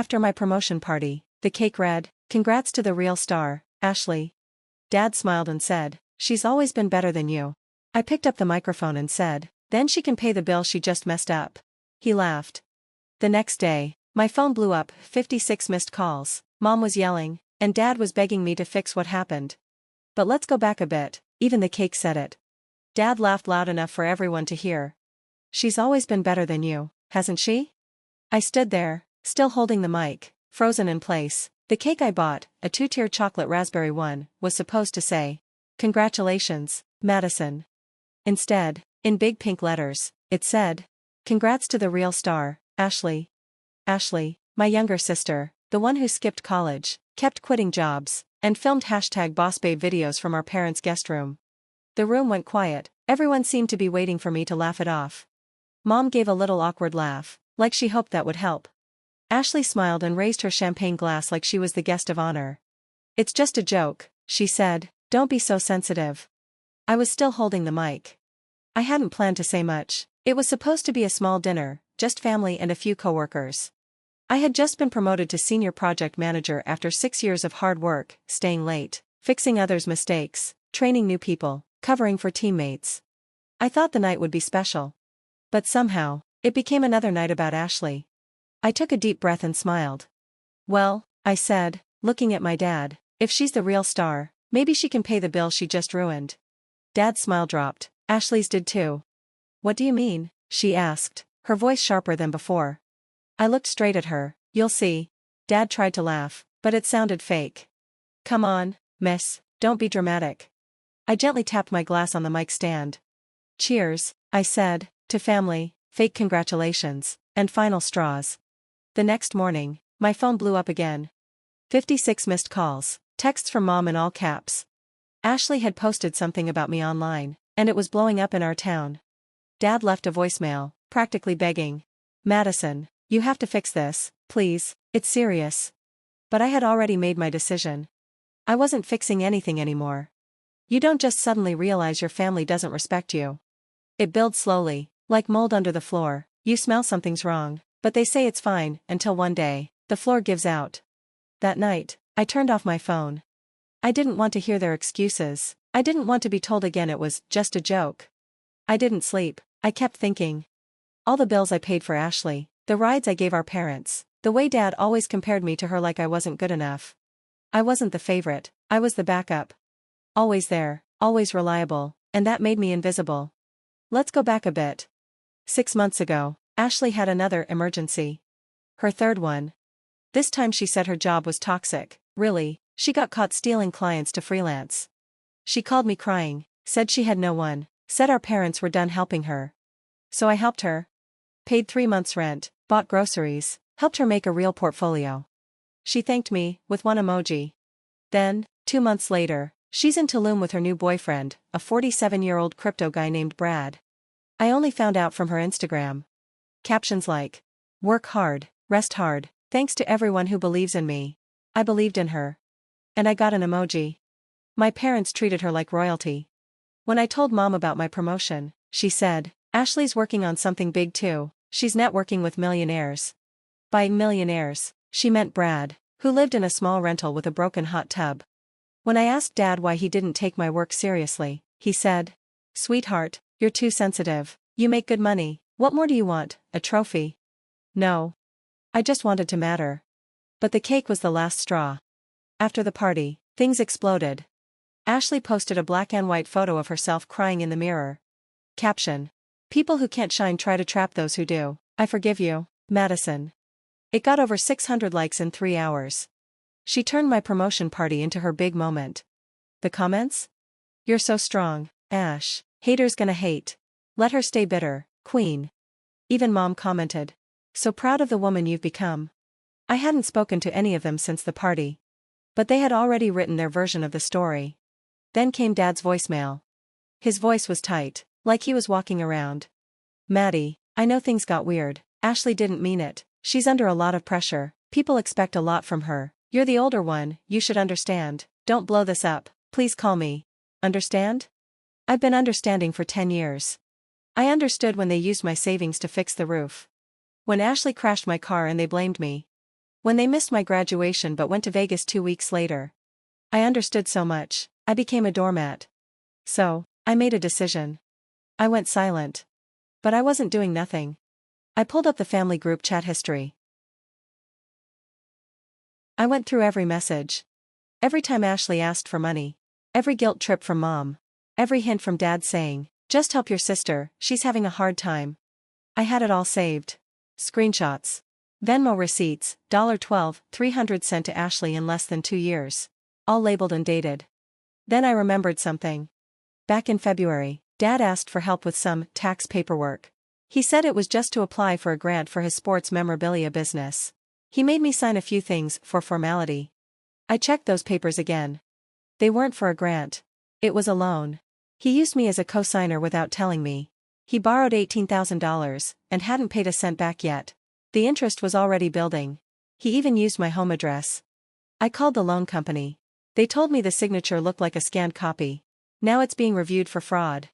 After my promotion party, the cake read, "Congrats to the real star, Ashley." Dad smiled and said, "She's always been better than you." I picked up the microphone and said, "Then she can pay the bill she just messed up." He laughed. The next day, my phone blew up, 56 missed calls. Mom was yelling, and Dad was begging me to fix what happened. But let's go back a bit, even the cake said it. Dad laughed loud enough for everyone to hear. "She's always been better than you, hasn't she?" I stood there, still holding the mic, frozen in place. The cake I bought, a 2-tier chocolate raspberry one, was supposed to say, "Congratulations, Madison." Instead, in big pink letters, it said, "Congrats to the real star, Ashley." Ashley, my younger sister, the one who skipped college, kept quitting jobs, and filmed #BossBabe videos from our parents' guest room. The room went quiet, everyone seemed to be waiting for me to laugh it off. Mom gave a little awkward laugh, like she hoped that would help. Ashley smiled and raised her champagne glass like she was the guest of honor. "It's just a joke," she said, "don't be so sensitive." I was still holding the mic. I hadn't planned to say much. It was supposed to be a small dinner, just family and a few coworkers. I had just been promoted to senior project manager after 6 years of hard work, staying late, fixing others' mistakes, training new people, covering for teammates. I thought the night would be special. But somehow, it became another night about Ashley. I took a deep breath and smiled. "Well," I said, looking at my dad, "if she's the real star, maybe she can pay the bill she just ruined." Dad's smile dropped. Ashley's did too. "What do you mean?" she asked, her voice sharper than before. I looked straight at her. "You'll see." Dad tried to laugh, but it sounded fake. "Come on, miss, don't be dramatic." I gently tapped my glass on the mic stand. "Cheers," I said, "to family, fake congratulations, and final straws." The next morning, my phone blew up again. 56 missed calls, texts from Mom in all caps. Ashley had posted something about me online, and it was blowing up in our town. Dad left a voicemail, practically begging, "Madison, you have to fix this, please, it's serious." But I had already made my decision. I wasn't fixing anything anymore. You don't just suddenly realize your family doesn't respect you. It builds slowly, like mold under the floor. You smell something's wrong, but they say it's fine, until one day, the floor gives out. That night, I turned off my phone. I didn't want to hear their excuses. I didn't want to be told again it was just a joke. I didn't sleep. I kept thinking. All the bills I paid for Ashley, the rides I gave our parents, the way Dad always compared me to her like I wasn't good enough. I wasn't the favorite, I was the backup. Always there, always reliable, and that made me invisible. Let's go back a bit. 6 months ago, Ashley had another emergency. Her third one. This time she said her job was toxic. Really, she got caught stealing clients to freelance. She called me crying, said she had no one, said our parents were done helping her. So I helped her. Paid 3 months' rent, bought groceries, helped her make a real portfolio. She thanked me, with one emoji. Then, 2 months later, she's in Tulum with her new boyfriend, a 47-year-old crypto guy named Brad. I only found out from her Instagram. Captions like, "Work hard, rest hard, thanks to everyone who believes in me." I believed in her. And I got an emoji. My parents treated her like royalty. When I told Mom about my promotion, she said, "Ashley's working on something big too, she's networking with millionaires." By millionaires, she meant Brad, who lived in a small rental with a broken hot tub. When I asked Dad why he didn't take my work seriously, he said, "Sweetheart, you're too sensitive, you make good money, what more do you want, a trophy?" No. I just wanted to matter. But the cake was the last straw. After the party, things exploded. Ashley posted a black and white photo of herself crying in the mirror. Caption. "People who can't shine try to trap those who do. I forgive you, Madison." It got over 600 likes in 3 hours. She turned my promotion party into her big moment. The comments? "You're so strong, Ash. Haters gonna hate. Let her stay bitter, queen." Even Mom commented, "So proud of the woman you've become." I hadn't spoken to any of them since the party. But they had already written their version of the story. Then came Dad's voicemail. His voice was tight, like he was walking around. "Maddie, I know things got weird. Ashley didn't mean it. She's under a lot of pressure. People expect a lot from her. You're the older one, you should understand. Don't blow this up. Please call me. Understand? I've been understanding for 10 years. I understood when they used my savings to fix the roof. When Ashley crashed my car and they blamed me. When they missed my graduation but went to Vegas 2 weeks later. I understood so much, I became a doormat. So, I made a decision. I went silent. But I wasn't doing nothing. I pulled up the family group chat history. I went through every message. Every time Ashley asked for money. Every guilt trip from mom. Every hint from dad saying, just help your sister, she's having a hard time. I had it all saved. Screenshots. Venmo receipts, $12, 300 sent to Ashley in less than 2 years. All labeled and dated. Then I remembered something. Back in February, Dad asked for help with some tax paperwork. He said it was just to apply for a grant for his sports memorabilia business. He made me sign a few things for formality. I checked those papers again. They weren't for a grant. It was a loan. He used me as a co-signer without telling me. He borrowed $18,000 and hadn't paid a cent back yet. The interest was already building. He even used my home address. I called the loan company. They told me the signature looked like a scanned copy. Now it's being reviewed for fraud.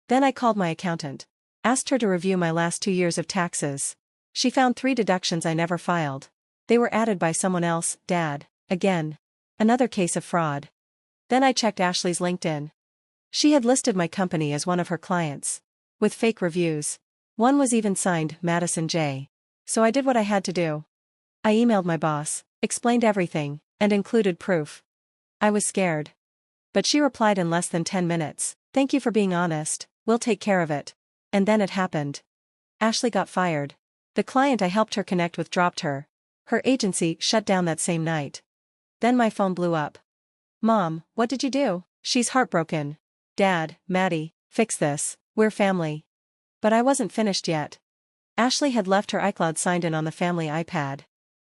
Then I called my accountant. Asked her to review my last 2 years of taxes. She found 3 deductions I never filed. They were added by someone else, Dad. Again. Another case of fraud. Then I checked Ashley's LinkedIn. She had listed my company as one of her clients. With fake reviews. One was even signed Madison J. So I did what I had to do. I emailed my boss, explained everything, and included proof. I was scared. But she replied in less than 10 minutes, "Thank you for being honest, we'll take care of it." And then it happened. Ashley got fired. The client I helped her connect with dropped her. Her agency shut down that same night. Then my phone blew up. "Mom, what did you do?" She's heartbroken. "Dad, Maddie, fix this, we're family." But I wasn't finished yet. Ashley had left her iCloud signed in on the family iPad.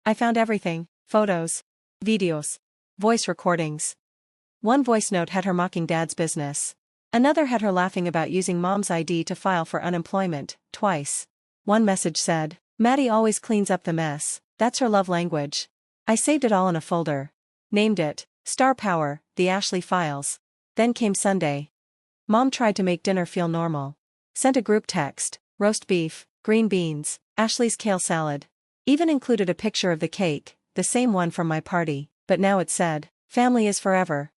I found everything: photos, videos, voice recordings. One voice note had her mocking Dad's business. Another had her laughing about using Mom's ID to file for unemployment, twice. One message said, "Maddie always cleans up the mess, that's her love language." I saved it all in a folder. Named it, Star Power, The Ashley Files. Then came Sunday. Mom tried to make dinner feel normal. Sent a group text, roast beef, green beans, Ashley's kale salad. Even included a picture of the cake, the same one from my party, but now it said, "Family is forever."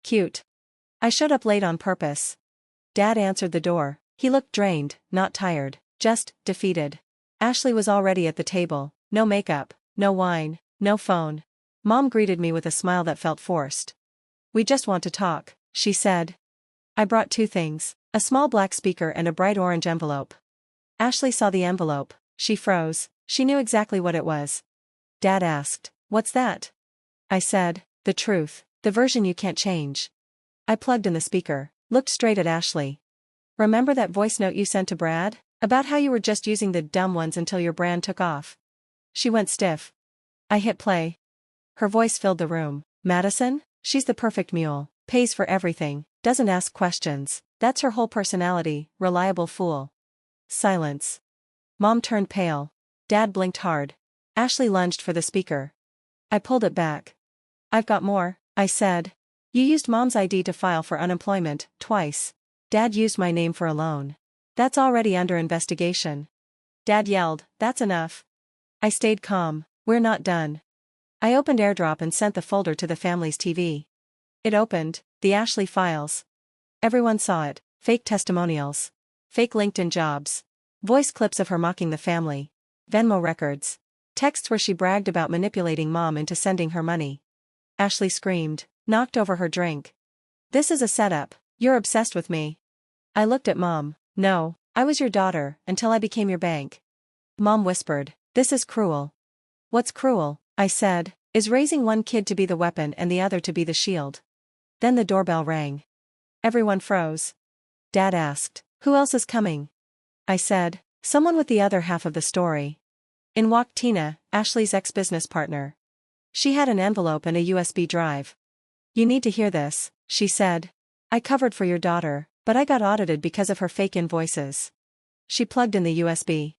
Cute. I showed up late on purpose. Dad answered the door. He looked drained, not tired, just defeated. Ashley was already at the table, no makeup, no wine, no phone. Mom greeted me with a smile that felt forced. "We just want to talk," she said. I brought 2 things, a small black speaker and a bright orange envelope. Ashley saw the envelope. She froze. She knew exactly what it was. Dad asked, "What's that?" I said, "The truth, the version you can't change." I plugged in the speaker, looked straight at Ashley. "Remember that voice note you sent to Brad? About how you were just using the dumb ones until your brand took off?" She went stiff. I hit play. Her voice filled the room. "Madison? She's the perfect mule, pays for everything, doesn't ask questions, that's her whole personality, reliable fool." Silence. Mom turned pale. Dad blinked hard. Ashley lunged for the speaker. I pulled it back. "I've got more," I said. "You used Mom's ID to file for unemployment, twice. Dad used my name for a loan. That's already under investigation." Dad yelled, "That's enough." I stayed calm. "We're not done." I opened AirDrop and sent the folder to the family's TV. It opened, the Ashley files. Everyone saw it, fake testimonials. Fake LinkedIn jobs. Voice clips of her mocking the family. Venmo records. Texts where she bragged about manipulating Mom into sending her money. Ashley screamed, knocked over her drink. "This is a setup, you're obsessed with me." I looked at Mom. "No, I was your daughter, until I became your bank." Mom whispered, "This is cruel." "What's cruel," I said, "is raising one kid to be the weapon and the other to be the shield." Then the doorbell rang. Everyone froze. Dad asked, "Who else is coming?" I said, "Someone with the other half of the story." In walked Tina, Ashley's ex-business partner. She had an envelope and a USB drive. "You need to hear this," she said. "I covered for your daughter, but I got audited because of her fake invoices." She plugged in the USB.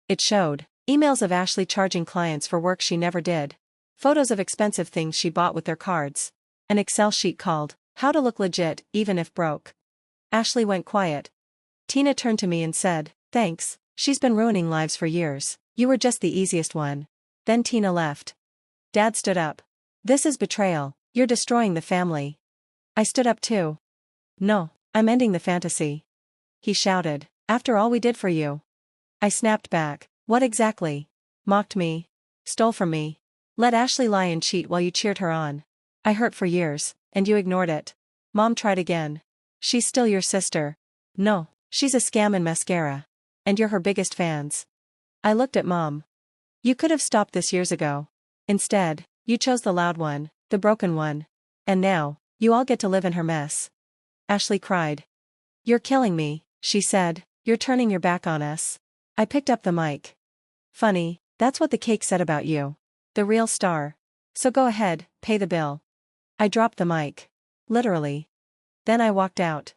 It showed emails of Ashley charging clients for work she never did. Photos of expensive things she bought with their cards. An Excel sheet called, "How to Look Legit, Even If Broke." Ashley went quiet. Tina turned to me and said, "Thanks, she's been ruining lives for years, you were just the easiest one." Then Tina left. Dad stood up. This is betrayal. You're destroying the family. I stood up too. No, I'm ending the fantasy. He shouted. After all we did for you. I snapped back. What exactly? Mocked me. Stole from me. Let Ashley lie and cheat while you cheered her on. I hurt for years, and you ignored it. Mom tried again. She's still your sister. No, she's a scam and mascara. And you're her biggest fans. I looked at Mom. You could have stopped this years ago. Instead, you chose the loud one, the broken one. And now, you all get to live in her mess. Ashley cried. You're killing me, she said. You're turning your back on us. I picked up the mic. Funny, that's what the cake said about you. The real star. So go ahead, pay the bill. I dropped the mic. Literally. Then I walked out.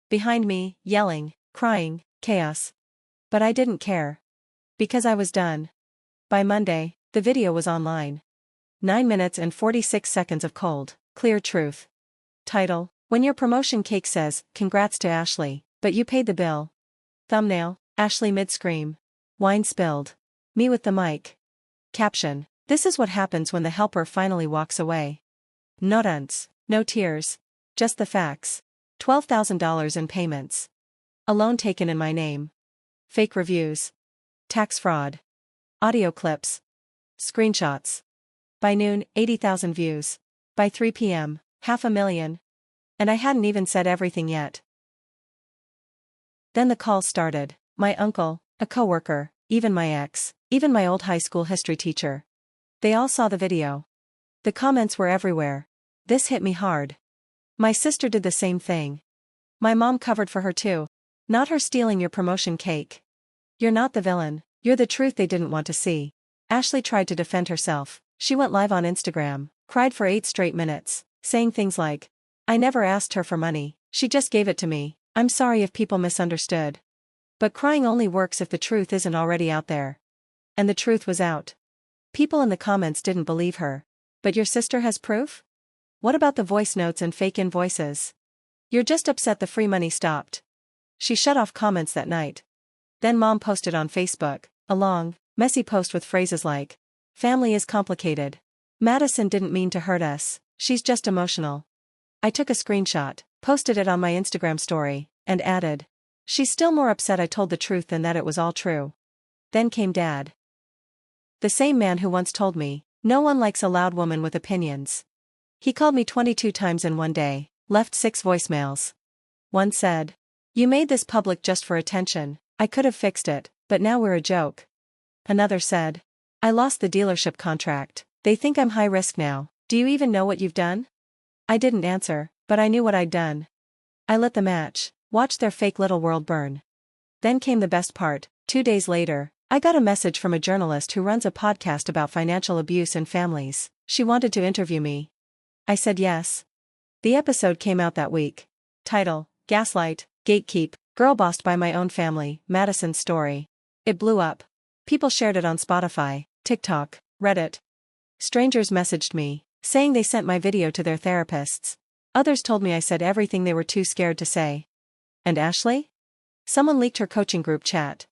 Behind me, yelling, crying, chaos. But I didn't care. Because I was done. By Monday, the video was online. 9 minutes and 46 seconds of cold, clear truth. Title: When your promotion cake says, "Congrats to Ashley, but you paid the bill." Thumbnail: Ashley mid-scream. Wine spilled. Me with the mic. Caption: This is what happens when the helper finally walks away. No dance, no tears. Just the facts. $12,000 in payments. A loan taken in my name. Fake reviews. Tax fraud. Audio clips. Screenshots. By noon, 80,000 views. By 3 p.m., 500,000. And I hadn't even said everything yet. Then the calls started. My uncle, a coworker, even my ex, even my old high school history teacher. They all saw the video. The comments were everywhere. This hit me hard. My sister did the same thing. My mom covered for her too. Not her stealing your promotion cake. You're not the villain, you're the truth they didn't want to see. Ashley tried to defend herself. She went live on Instagram, cried for 8 straight minutes, saying things like, I never asked her for money, she just gave it to me, I'm sorry if people misunderstood. But crying only works if the truth isn't already out there. And the truth was out. People in the comments didn't believe her. But your sister has proof? What about the voice notes and fake invoices? You're just upset the free money stopped. She shut off comments that night. Then Mom posted on Facebook, a long, messy post with phrases like, family is complicated. Madison didn't mean to hurt us, she's just emotional. I took a screenshot, posted it on my Instagram story, and added, she's still more upset I told the truth than that it was all true. Then came Dad. The same man who once told me, no one likes a loud woman with opinions. He called me 22 times in one day, left 6 voicemails. One said, you made this public just for attention, I could have fixed it, but now we're a joke. Another said, I lost the dealership contract, they think I'm high risk now, do you even know what you've done? I didn't answer, but I knew what I'd done. I lit the match, watched their fake little world burn. Then came the best part. 2 days later, I got a message from a journalist who runs a podcast about financial abuse in families. She wanted to interview me. I said yes. The episode came out that week. Title: Gaslight, Gatekeep, Girl Bossed by My Own Family, Madison's Story. It blew up. People shared it on Spotify, TikTok, Reddit. Strangers messaged me, saying they sent my video to their therapists. Others told me I said everything they were too scared to say. And Ashley? Someone leaked her coaching group chat.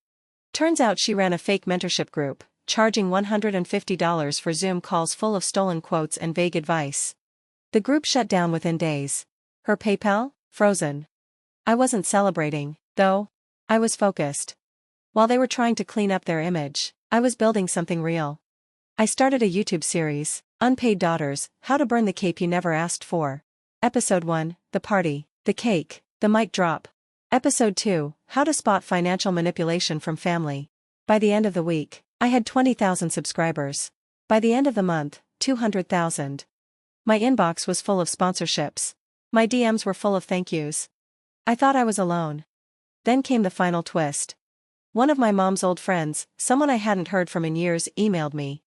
Turns out she ran a fake mentorship group, charging $150 for Zoom calls full of stolen quotes and vague advice. The group shut down within days. Her PayPal? Frozen. I wasn't celebrating, though. I was focused. While they were trying to clean up their image, I was building something real. I started a YouTube series, Unpaid Daughters, How to Burn the Cape You Never Asked For. Episode 1, The Party, The Cake, The Mic Drop. Episode 2, How to Spot Financial Manipulation from Family. By the end of the week, I had 20,000 subscribers. By the end of the month, 200,000. My inbox was full of sponsorships. My DMs were full of thank yous. I thought I was alone. Then came the final twist. One of my mom's old friends, someone I hadn't heard from in years, emailed me.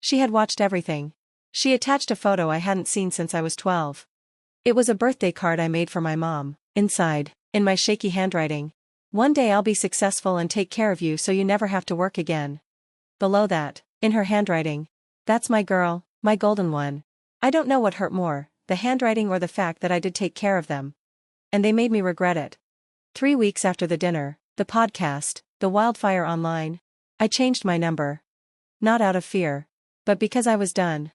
She had watched everything. She attached a photo I hadn't seen since I was 12. It was a birthday card I made for my mom. Inside, in my shaky handwriting, one day I'll be successful and take care of you so you never have to work again. Below that, in her handwriting, that's my girl, my golden one. I don't know what hurt more, the handwriting or the fact that I did take care of them. And they made me regret it. 3 weeks after the dinner, the podcast, the wildfire online, I changed my number. Not out of fear, but because I was done.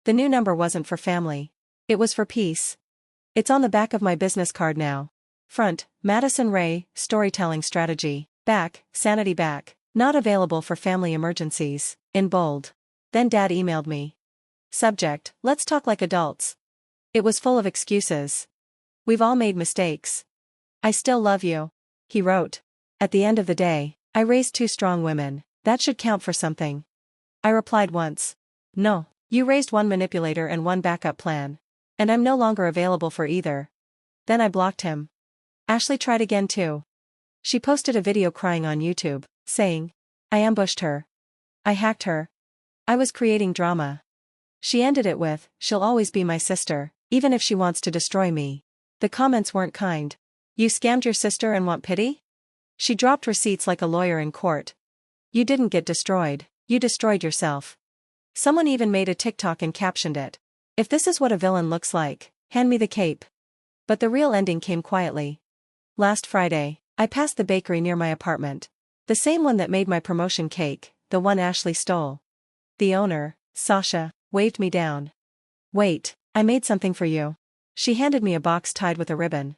The new number wasn't for family. It was for peace. It's on the back of my business card now. Front, Madison Ray, storytelling strategy. Back, sanity back. Not available for family emergencies. In bold. Then Dad emailed me. Subject, let's talk like adults. It was full of excuses. We've all made mistakes. I still love you. He wrote. At the end of the day, I raised 2 strong women. That should count for something. I replied once. No, you raised 1 manipulator and 1 backup plan. And I'm no longer available for either. Then I blocked him. Ashley tried again too. She posted a video crying on YouTube, saying, I ambushed her. I hacked her. I was creating drama. She ended it with, she'll always be my sister, even if she wants to destroy me. The comments weren't kind. You scammed your sister and want pity? She dropped receipts like a lawyer in court. You didn't get destroyed, you destroyed yourself. Someone even made a TikTok and captioned it. If this is what a villain looks like, hand me the cape. But the real ending came quietly. Last Friday, I passed the bakery near my apartment. The same one that made my promotion cake, the one Ashley stole. The owner, Sasha, waved me down. Wait, I made something for you. She handed me a box tied with a ribbon.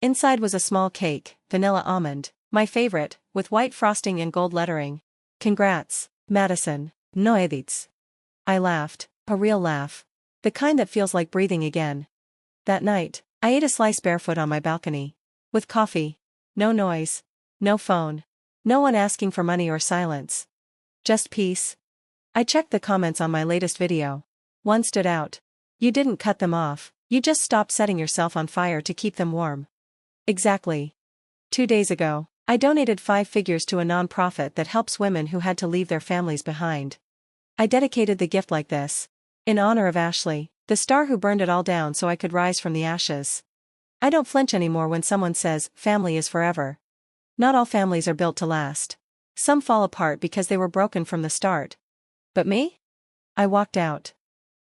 Inside was a small cake, vanilla almond, my favorite, with white frosting and gold lettering. Congrats, Madison, no edits. I laughed, a real laugh. The kind that feels like breathing again. That night, I ate a slice barefoot on my balcony. With coffee. No noise. No phone. No one asking for money or silence. Just peace. I checked the comments on my latest video. One stood out. You didn't cut them off, you just stopped setting yourself on fire to keep them warm. Exactly. 2 days ago, I donated 5 figures to a non-profit that helps women who had to leave their families behind. I dedicated the gift like this. In honor of Ashley, the star who burned it all down so I could rise from the ashes. I don't flinch anymore when someone says, family is forever. Not all families are built to last. Some fall apart because they were broken from the start. But me? I walked out.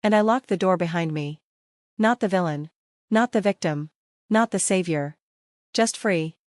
And I locked the door behind me. Not the villain. Not the victim. Not the savior. Just free.